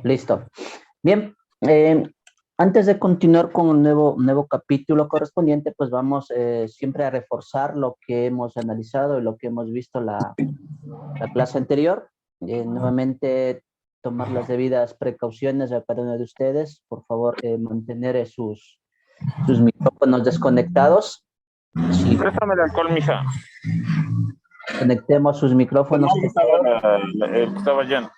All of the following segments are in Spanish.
Listo. Bien, antes de continuar con un nuevo capítulo correspondiente, pues vamos siempre a reforzar lo que hemos analizado y lo que hemos visto la clase anterior. Nuevamente, tomar las debidas precauciones a cada uno de ustedes. Por favor, mantener sus micrófonos desconectados. Sí, Préstame el alcohol, mija. conectemos sus micrófonos. No, estaba lleno.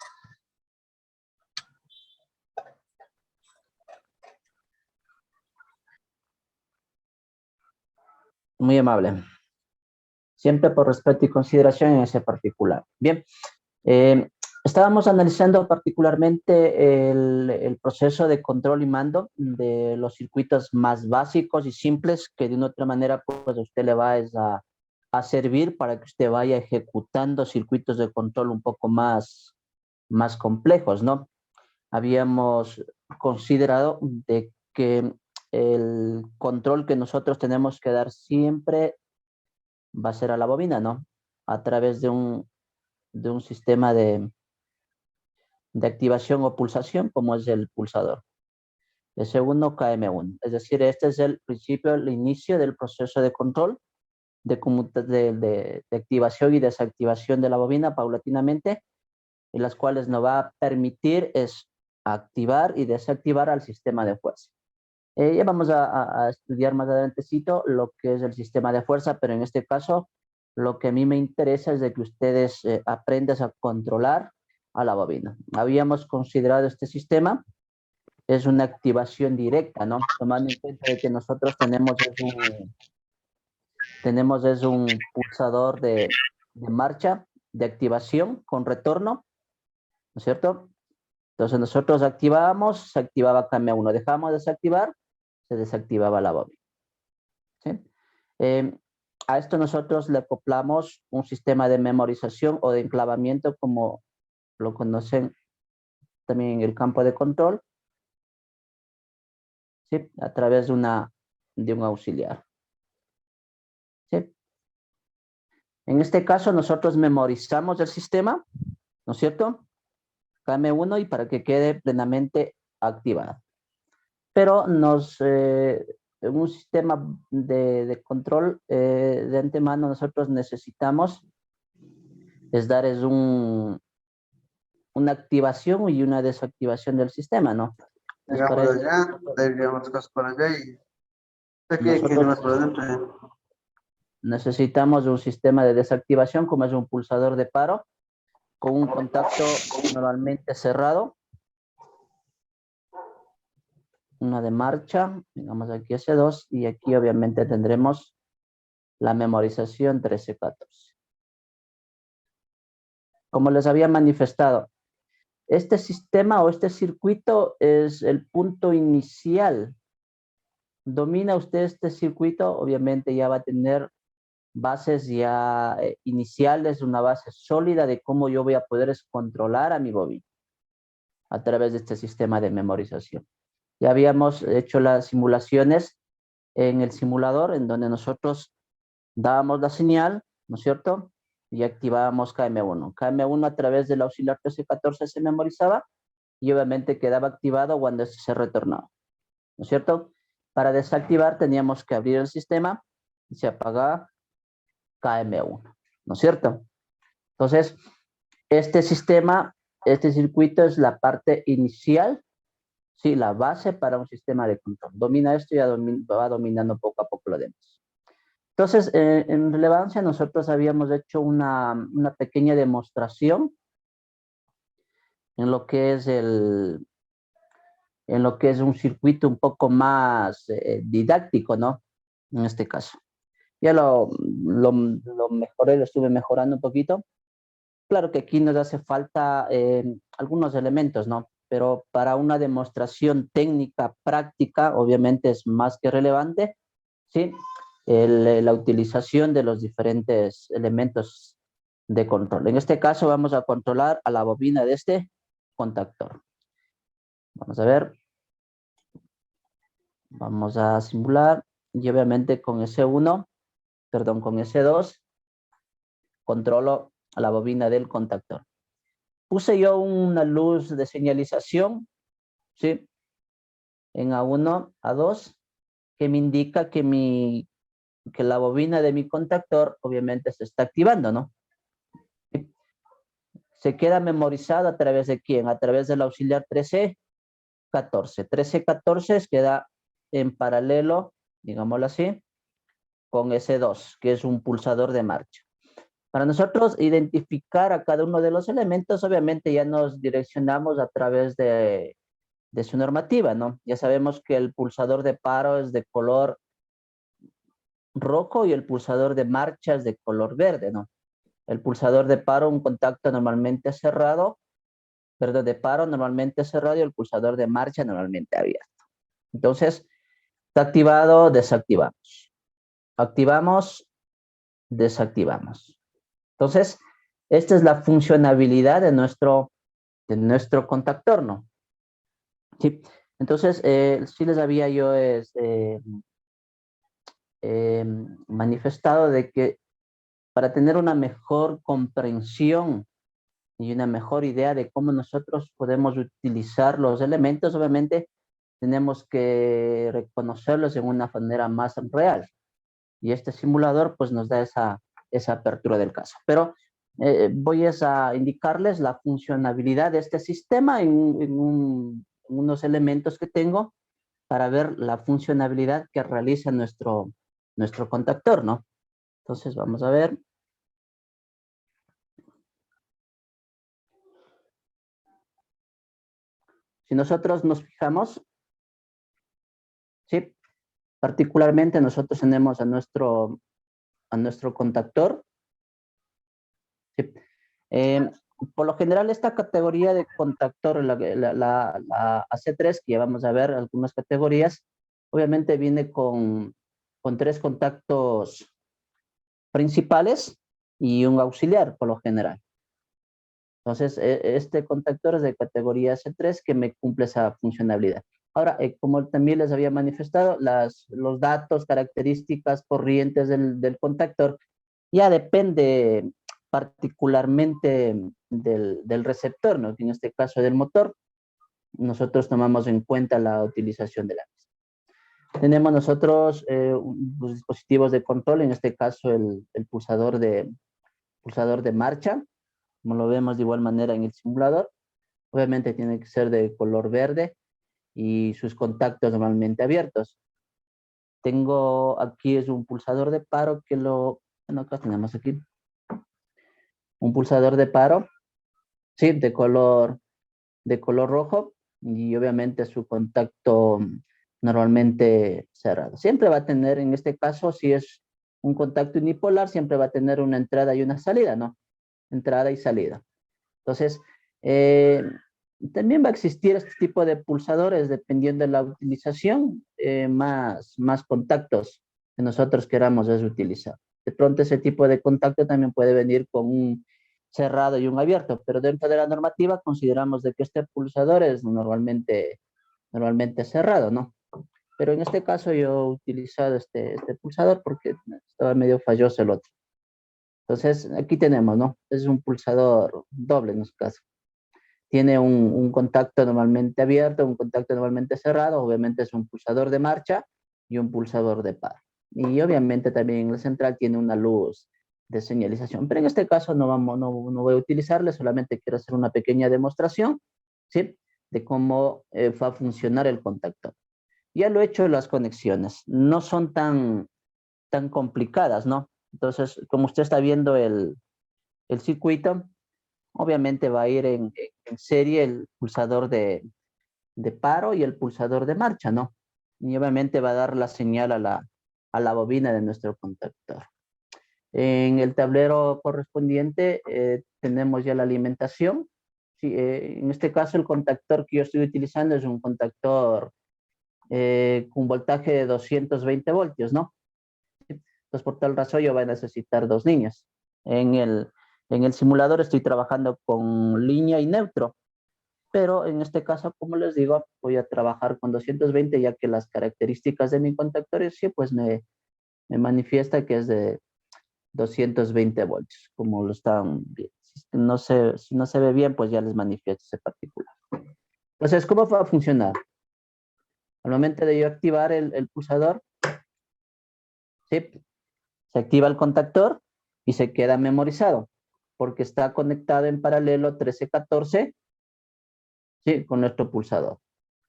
Muy amable. Siempre por respeto y consideración en ese particular. Bien, estábamos analizando particularmente el proceso de control y mando de los circuitos más básicos y simples que de una otra manera pues a usted le va a servir para que usted vaya ejecutando circuitos de control un poco más complejos, ¿no? Habíamos considerado de que el control que nosotros tenemos que dar siempre va a ser a la bobina, ¿no? A través de un sistema de activación o pulsación, como es el pulsador. El segundo, KM1. Es decir, este es el principio, el inicio del proceso de control, de activación y desactivación de la bobina paulatinamente, en las cuales nos va a permitir es activar y desactivar al sistema de fuerza. Ya vamos a estudiar más adelantecito lo que es el sistema de fuerza, pero en este caso lo que a mí me interesa es de que ustedes aprendan a controlar a la bobina. Habíamos considerado este sistema, es una activación directa, ¿no? Tomando en cuenta de que nosotros tenemos un pulsador de marcha, de activación con retorno, ¿no es cierto? Entonces nosotros activábamos, se activaba KM1, dejamos de desactivar, se desactivaba la bobina. ¿Sí? A esto nosotros le acoplamos un sistema de memorización o de enclavamiento, como lo conocen también en el campo de control, ¿sí? A través de un auxiliar. ¿Sí? En este caso nosotros memorizamos el sistema, ¿no es cierto? KM1 y para que quede plenamente activado. Pero en un sistema de control de antemano nosotros necesitamos dar una activación y una desactivación del sistema, ¿no? Entonces, para Llegamos eso, allá, derivíamos las cosas para allá y aquí más por adentro. necesitamos un sistema de desactivación, como es un pulsador de paro, con un contacto normalmente cerrado, una de marcha, digamos aquí S2, y aquí obviamente tendremos la memorización 1314. Como les había manifestado, este sistema o este circuito es el punto inicial. Domina usted este circuito, obviamente ya va a tener bases ya iniciales, una base sólida de cómo yo voy a poder controlar a mi bobina a través de este sistema de memorización. Ya habíamos hecho las simulaciones en el simulador, en donde nosotros dábamos la señal, ¿no es cierto? Y activábamos KM1. KM1 a través del auxiliar 1314 se memorizaba y obviamente quedaba activado cuando se retornaba, ¿no es cierto? Para desactivar teníamos que abrir el sistema y se apagaba KM1, ¿no es cierto? Entonces, este sistema, este circuito es la parte inicial, sí, la base para un sistema de control. Domina esto y va dominando poco a poco lo demás. Entonces, en relevancia, nosotros habíamos hecho una pequeña demostración en lo que es un circuito un poco más didáctico, ¿no? En este caso. Ya lo mejoré, lo estuve mejorando un poquito. Claro que aquí nos hace falta algunos elementos, ¿no? Pero para una demostración técnica, práctica, obviamente es más que relevante, ¿sí? La utilización de los diferentes elementos de control. En este caso vamos a controlar a la bobina de este contactor. Vamos a ver. Vamos a simular y obviamente con S1, perdón, con S2, controlo a la bobina del contactor. puse yo una luz de señalización, ¿sí? En A1, A2, que me indica que la bobina de mi contactor obviamente se está activando, ¿no? ¿Sí? Se queda memorizado a través de quién, a través del auxiliar 1314. 1314 queda en paralelo, digámoslo así, con S2, que es un pulsador de marcha. Para nosotros identificar a cada uno de los elementos, obviamente ya nos direccionamos a través de su normativa, ¿no? Ya sabemos que el pulsador de paro es de color rojo y el pulsador de marcha es de color verde, ¿no? El pulsador de paro, un contacto normalmente cerrado, perdón, de paro normalmente cerrado y el pulsador de marcha normalmente abierto. Entonces, está activado, desactivamos. Activamos, desactivamos. Entonces, esta es la funcionalidad de nuestro contactor, ¿no? Sí. Entonces, sí les había yo manifestado de que para tener una mejor comprensión y una mejor idea de cómo nosotros podemos utilizar los elementos, obviamente tenemos que reconocerlos de una manera más real. Y este simulador pues nos da esa apertura del caso. Pero voy a indicarles la funcionalidad de este sistema en unos elementos que tengo para ver la funcionalidad que realiza nuestro contactor, ¿no? Entonces vamos a ver. Si nosotros nos fijamos, ¿sí? Particularmente nosotros tenemos a nuestro contactor, ¿sí? Eh, por lo general, esta categoría de contactor, la AC3, que ya vamos a ver algunas categorías, obviamente viene con 3 contactos principales y un auxiliar, por lo general. Entonces, este contactor es de categoría C3 que me cumple esa funcionalidad. Ahora, como también les había manifestado, los datos, características, corrientes del contactor, ya depende particularmente del receptor, ¿no? Que en este caso del motor, nosotros tomamos en cuenta la utilización de la misma. Tenemos nosotros los dispositivos de control, en este caso el pulsador de marcha, como lo vemos de igual manera en el simulador. Obviamente tiene que ser de color verde y sus contactos normalmente abiertos. Tengo aquí es un pulsador de paro que bueno, acá tenemos aquí. Un pulsador de paro, sí, de color rojo y obviamente su contacto normalmente cerrado. Siempre va a tener, en este caso, si es un contacto unipolar, siempre va a tener una entrada y una salida, ¿no? Entrada y salida. Entonces, también va a existir este tipo de pulsadores dependiendo de la utilización, más contactos que nosotros queramos utilizar. De pronto ese tipo de contacto también puede venir con un cerrado y un abierto, pero dentro de la normativa consideramos de que este pulsador es normalmente cerrado, ¿no? Pero en este caso yo he utilizado este pulsador porque estaba medio falloso el otro. Entonces, aquí tenemos, ¿no? Es un pulsador doble en este caso. Tiene un contacto normalmente abierto, un contacto normalmente cerrado, obviamente es un pulsador de marcha y un pulsador de par. Y obviamente también en la central tiene una luz de señalización, pero en este caso no voy a utilizarle, solamente quiero hacer una pequeña demostración, ¿sí? De cómo va a funcionar el contactor. Ya lo he hecho las conexiones, no son tan complicadas, ¿no? Entonces, como usted está viendo el circuito, obviamente va a ir en serie el pulsador de paro y el pulsador de marcha, ¿no? Y obviamente va a dar la señal a la bobina de nuestro contactor. En el tablero correspondiente tenemos ya la alimentación. Sí, en este caso el contactor que yo estoy utilizando es un contactor con voltaje de 220 voltios, ¿no? Entonces, por tal razón, yo voy a necesitar 2 líneas. En el simulador estoy trabajando con línea y neutro, pero en este caso, como les digo, voy a trabajar con 220, ya que las características de mi contactor sí, pues me manifiesta que es de 220 voltios, como lo están viendo. si no se ve bien, pues ya les manifiesto ese particular. Entonces, ¿cómo va a funcionar? Al momento de yo activar el pulsador, ¿sí? Se activa el contactor y se queda memorizado, porque está conectado en paralelo 1314, ¿sí? Con nuestro pulsador.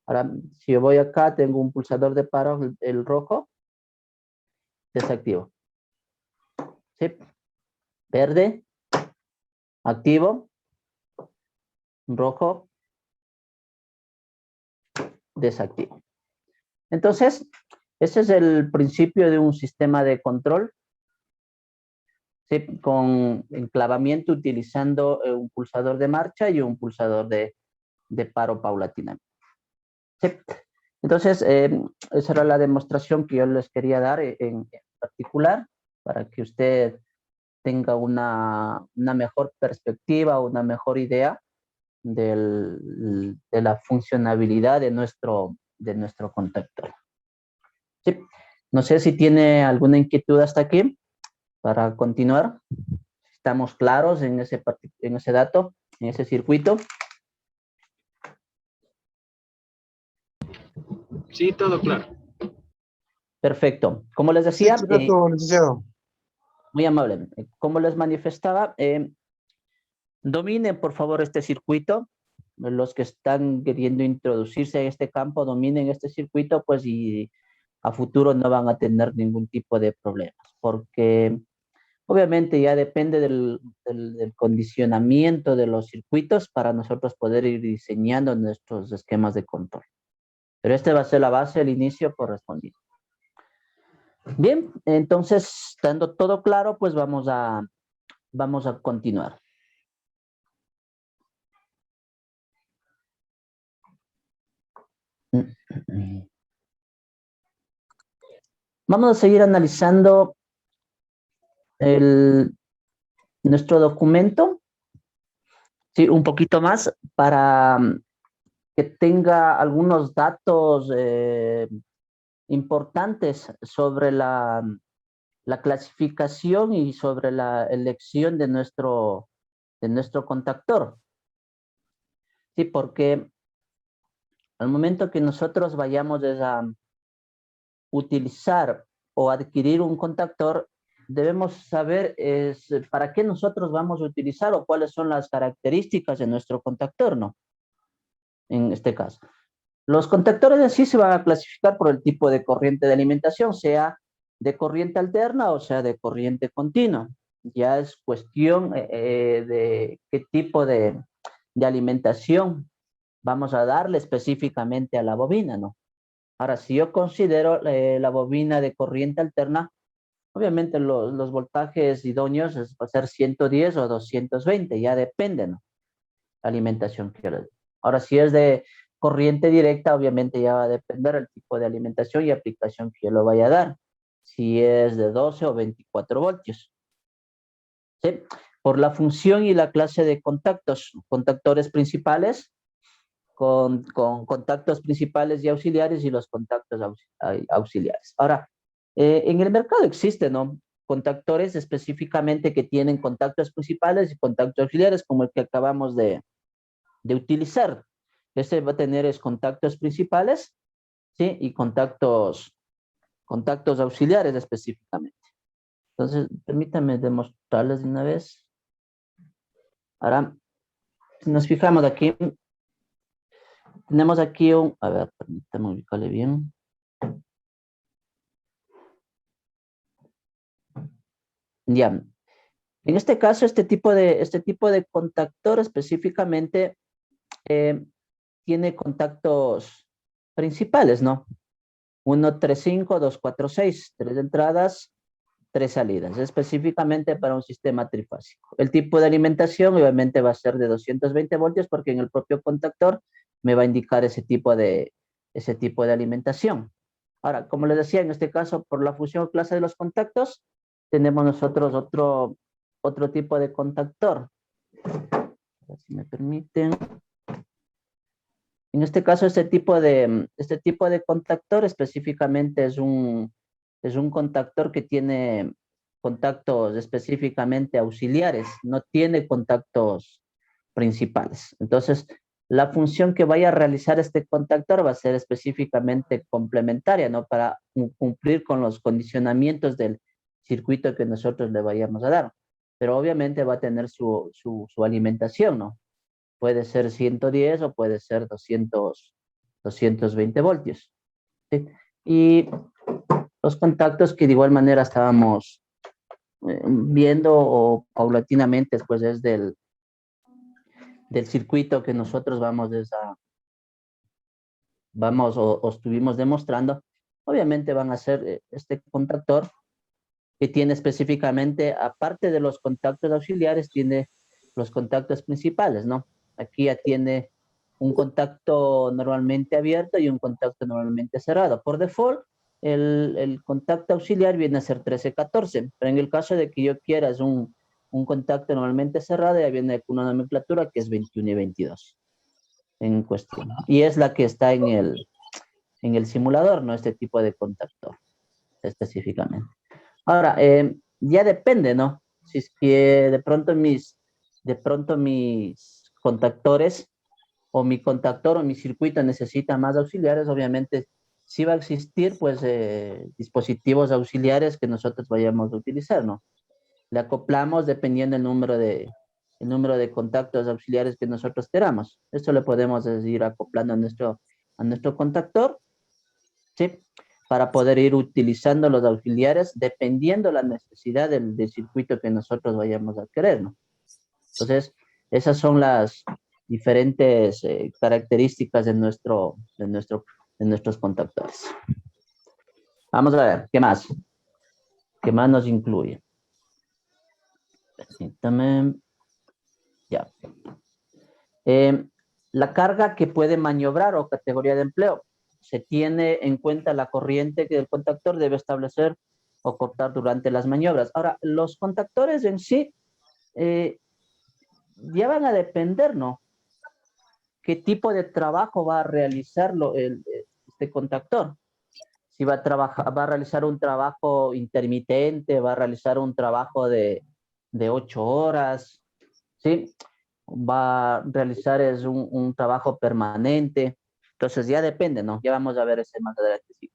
Ahora, si yo voy acá, tengo un pulsador de paro, el rojo, desactivo. ¿Sí? Verde, activo, rojo, desactivo. Entonces, ese es el principio de un sistema de control, ¿sí? Con enclavamiento utilizando un pulsador de marcha y un pulsador de paro paulatinamente. ¿Sí? Entonces, esa era la demostración que yo les quería dar en particular, para que usted tenga una mejor perspectiva, una mejor idea de la funcionabilidad de nuestro contactor. ¿Sí? No sé si tiene alguna inquietud hasta aquí para continuar. ¿Estamos claros en ese dato, en ese circuito? Sí, todo claro. Perfecto. Como les Sí, decía, perfecto, licenciado. muy amable. Como les manifestaba, dominen por favor este circuito. Los que están queriendo introducirse en este campo, dominen este circuito, pues, y a futuro no van a tener ningún tipo de problemas, porque obviamente ya depende del condicionamiento de los circuitos para nosotros poder ir diseñando nuestros esquemas de control. Pero este va a ser la base, el inicio correspondiente. Bien, entonces, estando todo claro, pues vamos a continuar. Vamos a seguir analizando nuestro documento, sí, un poquito más para que tenga algunos datos importantes sobre la clasificación y sobre la elección de nuestro contactor. Sí, porque al momento que nosotros vayamos a utilizar o adquirir un contactor, debemos saber para qué nosotros vamos a utilizar o cuáles son las características de nuestro contactor, ¿no? En este caso. Los contactores en sí se van a clasificar por el tipo de corriente de alimentación, sea de corriente alterna o sea de corriente continua. Ya es cuestión de qué tipo de alimentación vamos a darle específicamente a la bobina, ¿no? Ahora, si yo considero la bobina de corriente alterna, obviamente los voltajes idóneos va a ser 110 o 220, ya depende, ¿no? La alimentación que yo le doy. Ahora, si es de corriente directa, obviamente ya va a depender el tipo de alimentación y aplicación que yo lo vaya a dar. Si es de 12 o 24 voltios. ¿Sí? Por la función y la clase de contactos, contactores principales, con contactos principales y auxiliares y los contactos auxiliares. Ahora, en el mercado existen, ¿no? Contactores específicamente que tienen contactos principales y contactos auxiliares, como el que acabamos de utilizar. Este va a tener contactos principales, ¿sí? Y contactos auxiliares específicamente. Entonces, permítanme demostrarles de una vez. Ahora, si nos fijamos aquí, tenemos aquí a ver, permítanme ubicarle bien. Ya, en este caso, este tipo de contactor específicamente tiene contactos principales, ¿no? 1, 3, 5, 2, 4, 6, 3 entradas, 3 salidas, específicamente para un sistema trifásico. El tipo de alimentación obviamente va a ser de 220 voltios porque en el propio contactor me va a indicar ese tipo de alimentación. Ahora, como les decía, en este caso, por la fusión o clase de los contactos, tenemos nosotros otro tipo de contactor. Si me permiten. En este caso, este tipo de contactor específicamente es un contactor que tiene contactos específicamente auxiliares, no tiene contactos principales. Entonces, la función que vaya a realizar este contactor va a ser específicamente complementaria, ¿no? Para cumplir con los condicionamientos del circuito que nosotros le vayamos a dar. Pero obviamente va a tener su alimentación, ¿no? Puede ser 110 o puede ser 220 voltios. ¿Sí? Y los contactos que de igual manera estábamos viendo o paulatinamente después es del circuito que nosotros o estuvimos demostrando, obviamente van a ser este contactor que tiene específicamente, aparte de los contactos auxiliares, tiene los contactos principales, ¿no? Aquí ya tiene un contacto normalmente abierto y un contacto normalmente cerrado. Por default, el contacto auxiliar viene a ser 13-14, pero en el caso de que yo quiera es un contacto normalmente cerrado, ya viene con una nomenclatura que es 21 y 22 en cuestión. Y es la que está en el simulador, ¿no? Este tipo de contactor específicamente. Ahora, ya depende, ¿no? Si es que de pronto mis contactores o mi contactor o mi circuito necesita más auxiliares, obviamente sí va a existir, pues, dispositivos auxiliares que nosotros vayamos a utilizar, ¿no? Le acoplamos dependiendo el número de contactos auxiliares que nosotros queramos. Esto le podemos ir acoplando a nuestro contactor, ¿sí? Para poder ir utilizando los auxiliares dependiendo la necesidad del circuito que nosotros vayamos a querer, ¿no? Entonces, esas son las diferentes características de nuestros contactores. Vamos a ver, ¿qué más? ¿Qué más nos incluye? Permítame. Ya. La carga que puede maniobrar o categoría de empleo. Se tiene en cuenta la corriente que el contactor debe establecer o cortar durante las maniobras. Ahora, los contactores en sí ya van a depender, ¿no? ¿Qué tipo de trabajo va a realizar este contactor? Si va a realizar un trabajo intermitente, va a realizar un trabajo de 8 horas, ¿sí? Va a realizar un trabajo permanente. Entonces ya depende, ¿no? Ya vamos a ver ese más adelante. Sí.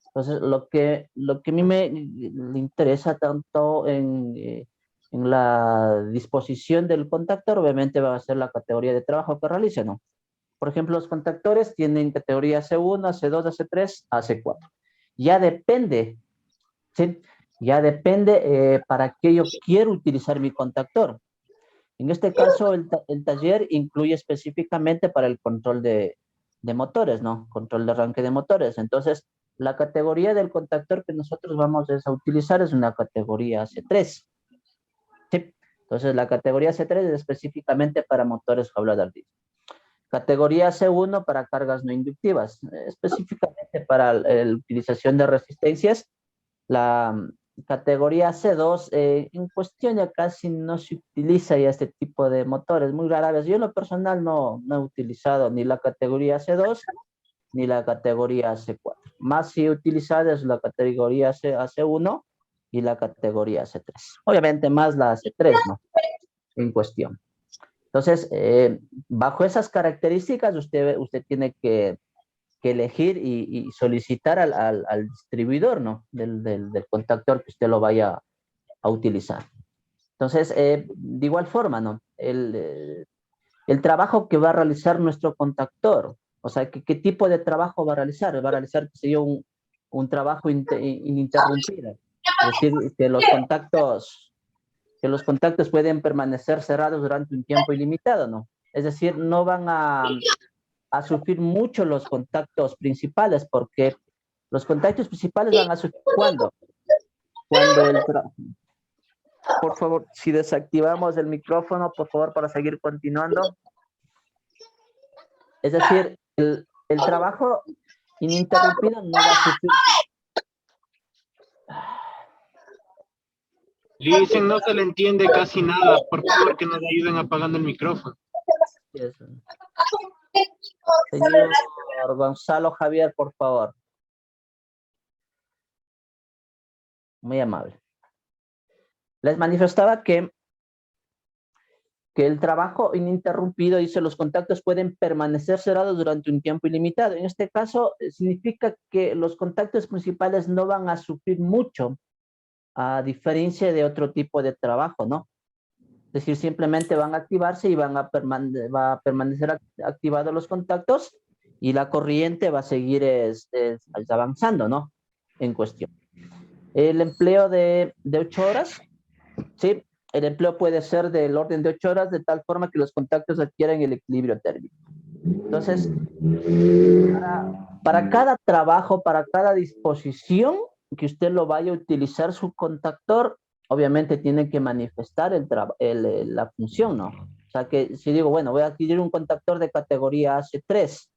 Entonces lo que a mí me interesa tanto en la disposición del contactor, obviamente va a ser la categoría de trabajo que realice, ¿no? Por ejemplo, los contactores tienen categoría AC1, AC2, AC3, AC4. Ya depende, ¿sí? Ya depende para qué yo quiero utilizar mi contactor. En este caso, el taller incluye específicamente para el control de motores, ¿no? Control de arranque de motores. Entonces, la categoría del contactor que nosotros vamos a utilizar es una categoría C3. ¿Sí? Entonces, la categoría C3 es específicamente para motores jaula de ardilla. Categoría C1 para cargas no inductivas, específicamente para la utilización de resistencias. La categoría C2, en cuestión ya casi no se utiliza ya este tipo de motores, muy rara vez. Yo en lo personal no he utilizado ni la categoría C2 ni la categoría C4. Más si he utilizado es la categoría C1 y la categoría C3. Obviamente más la C3, ¿no? En cuestión. Entonces, bajo esas características, usted tiene que elegir y solicitar al distribuidor, ¿no? Del contactor que usted lo vaya a utilizar. Entonces, de igual forma, ¿no? El trabajo que va a realizar nuestro contactor, o sea, ¿qué tipo de trabajo va a realizar? Va a realizar, qué sé yo, un trabajo ininterrumpido. Es decir, que los contactos pueden permanecer cerrados durante un tiempo ilimitado, ¿no? Es decir, no van a sufrir mucho los contactos principales, porque los contactos principales van a sufrir cuando por favor, si desactivamos el micrófono, por favor, para seguir continuando. Es decir, el trabajo ininterrumpido no va a sufrir. Dicen, no se le entiende casi nada. Por favor, que nos ayuden apagando el micrófono. Señor Gonzalo Javier, por favor. Muy amable. Les manifestaba que el trabajo ininterrumpido, dice, los contactos pueden permanecer cerrados durante un tiempo ilimitado. En este caso, significa que los contactos principales no van a sufrir mucho, a diferencia de otro tipo de trabajo, ¿no? Es decir, simplemente van a activarse y va a permanecer activados los contactos y la corriente va a seguir avanzando, ¿no? En cuestión. El empleo de 8 horas, ¿sí? El empleo puede ser del orden de 8 horas de tal forma que los contactos adquieran el equilibrio térmico. Entonces, para cada trabajo, para cada disposición que usted lo vaya a utilizar su contactor, obviamente tiene que manifestar la función, ¿no? O sea que si digo, bueno, voy a adquirir un contactor de categoría AC3,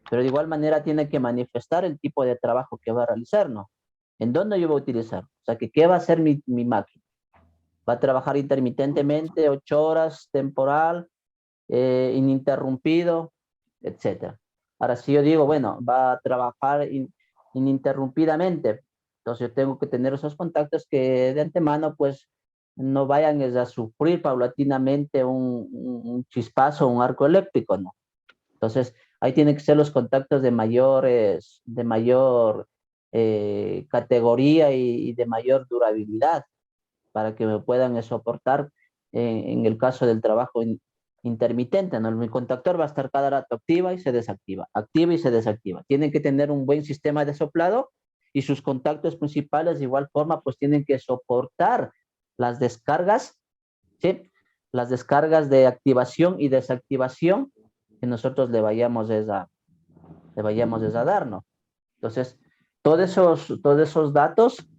pero de igual manera tiene que manifestar el tipo de trabajo que va a realizar, ¿no? ¿En dónde yo voy a utilizar? O sea que, ¿qué va a hacer mi máquina? Va a trabajar intermitentemente, 8 horas, temporal, ininterrumpido, etcétera. Ahora, si yo digo, bueno, va a trabajar ininterrumpidamente, entonces yo tengo que tener esos contactos que de antemano, pues, no vayan a sufrir paulatinamente un chispazo, un arco eléctrico, ¿no? Entonces, ahí tienen que ser los contactos de mayor categoría y de mayor durabilidad para que me puedan soportar en el caso del trabajo intermitente, ¿no? Mi contactor va a estar cada rato activa y se desactiva, activa y se desactiva. Tienen que tener un buen sistema de soplado y sus contactos principales de igual forma pues tienen que soportar las descargas, ¿sí? Las descargas de activación y desactivación que nosotros le vayamos a dar, ¿no? Entonces, todos esos datos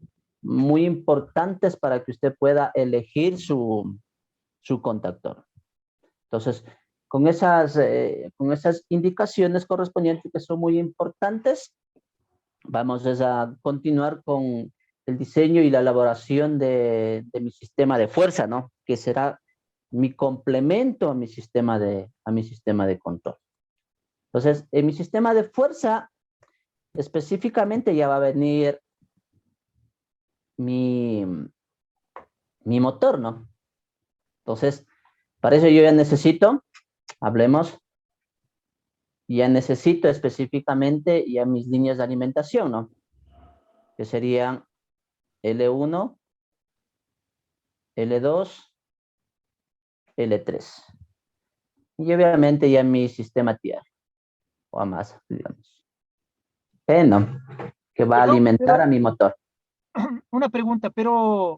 muy importantes para que usted pueda elegir su contactor. Entonces, con esas indicaciones correspondientes que son muy importantes, vamos a continuar con el diseño y la elaboración de mi sistema de fuerza, ¿no? Que será mi complemento a mi sistema de control. Entonces, en mi sistema de fuerza, específicamente ya va a venir mi motor, ¿no? Entonces, para eso yo ya necesito, hablemos, ya necesito específicamente ya mis líneas de alimentación, ¿no? Que serían L1, L2, L3. Y obviamente ya mi sistema tierra, o a masa, digamos. ¿No? Que va a Perdón, alimentar a mi motor. una pregunta, pero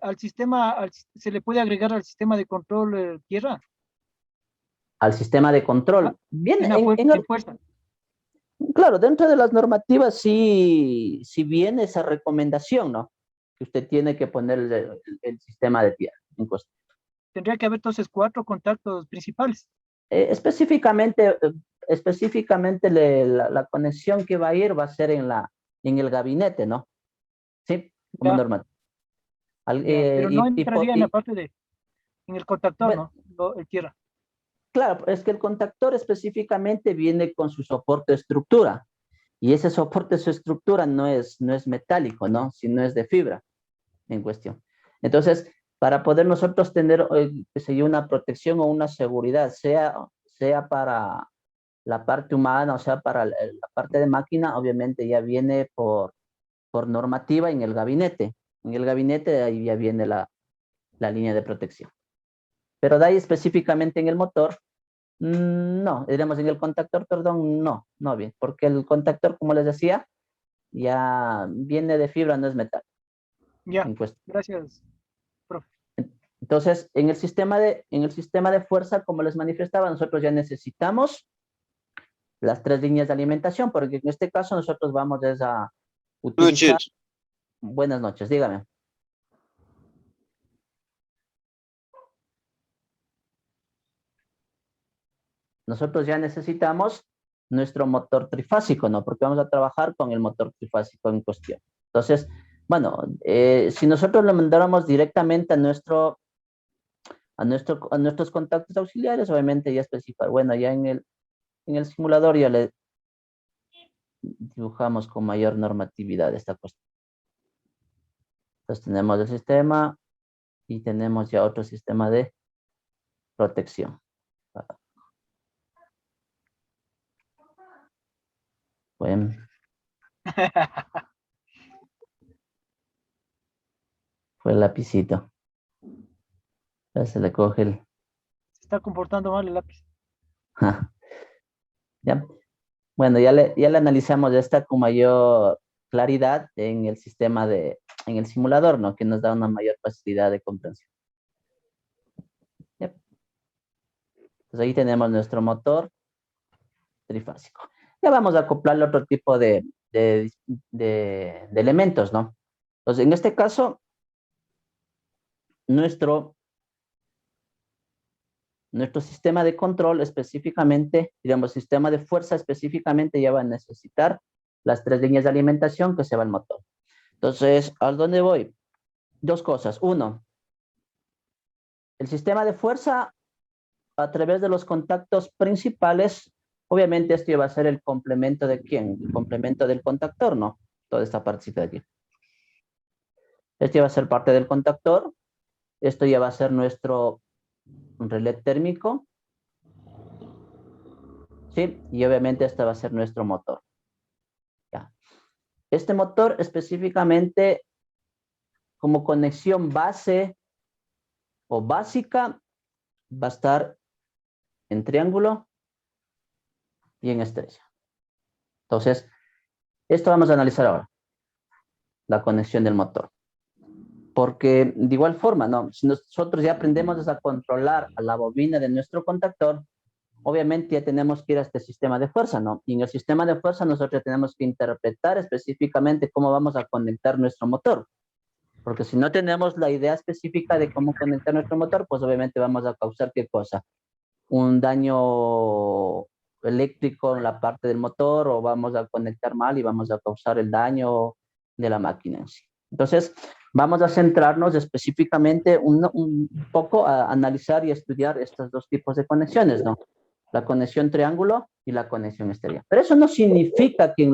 al sistema, ¿se le puede agregar al sistema de control tierra? Al sistema de control. Bien, En fuerza. claro, dentro de las normativas sí viene esa recomendación, ¿no? Que usted tiene que poner el sistema de tierra en cuestión. Tendría que haber entonces 4 contactos principales. Específicamente la conexión que va a ir va a ser en el gabinete, ¿no? Sí, como Ya, normal. pero no entraría en la parte en el contactor, bueno, ¿no? El tierra. claro, es que el contactor específicamente viene con su soporte estructura. Y ese soporte, su estructura no es metálico, ¿no? Sino es de fibra en cuestión. Entonces, para poder nosotros tener una protección o una seguridad, sea para la parte humana, o sea, para la parte de máquina, obviamente ya viene por normativa en el gabinete. En el gabinete ahí ya viene la línea de protección. Pero de ahí específicamente en el motor, no, diremos en el contactor, perdón, no bien, porque el contactor, como les decía, ya viene de fibra, no es metal. Ya, gracias, profe. Entonces, en el sistema de fuerza, como les manifestaba, nosotros ya necesitamos las 3 líneas de alimentación, porque en este caso nosotros vamos a utilizar... Buenas noches, dígame. Nosotros ya necesitamos nuestro motor trifásico, ¿no? Porque vamos a trabajar con el motor trifásico en cuestión. Entonces, bueno, si nosotros lo mandáramos directamente a nuestros contactos auxiliares, obviamente ya especificar, bueno, ya en el simulador ya le dibujamos con mayor normatividad esta cuestión. Entonces tenemos el sistema, y tenemos ya otro sistema de protección. Bueno. Fue el lapicito. Ya se le coge el... Se está comportando mal el lápiz. Ya. Bueno, ya le analizamos esta con mayor claridad en el sistema en el simulador, ¿no? Que nos da una mayor facilidad de comprensión. Ya. Entonces ahí tenemos nuestro motor trifásico. Ya vamos a acoplarle otro tipo de elementos, ¿no? Entonces, en este caso, nuestro sistema de control específicamente, digamos, sistema de fuerza específicamente ya va a necesitar las 3 líneas de alimentación que se va al motor. Entonces, ¿a dónde voy? 2 cosas. 1, el sistema de fuerza a través de los contactos principales, obviamente esto ya va a ser el complemento de ¿quién? El complemento del contactor, ¿no? Toda esta partecita de aquí. Esto ya va a ser parte del contactor. Esto ya va a ser nuestro relé térmico. ¿Sí? Y obviamente este va a ser nuestro motor. Ya. Este motor específicamente como conexión base o básica va a estar en triángulo y en estrella. Entonces, esto vamos a analizar ahora, la conexión del motor. Porque de igual forma, ¿no? Si nosotros ya aprendemos a controlar a la bobina de nuestro contactor, obviamente ya tenemos que ir a este sistema de fuerza, ¿no? Y en el sistema de fuerza nosotros tenemos que interpretar específicamente cómo vamos a conectar nuestro motor. Porque si no tenemos la idea específica de cómo conectar nuestro motor, pues obviamente vamos a causar ¿qué cosa? Un daño eléctrico en la parte del motor, o vamos a conectar mal y vamos a causar el daño de la máquina en sí. Entonces, vamos a centrarnos específicamente un poco a analizar y estudiar estos 2 tipos de conexiones, ¿no? La conexión triángulo y la conexión estrella. Pero eso no significa que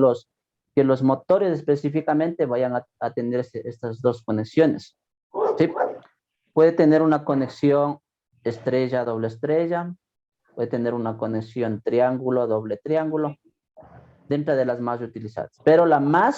los motores específicamente vayan a tener estas 2 conexiones. ¿Sí? Puede tener una conexión estrella, doble estrella, puede tener una conexión triángulo, doble triángulo, dentro de las más utilizadas. Pero la más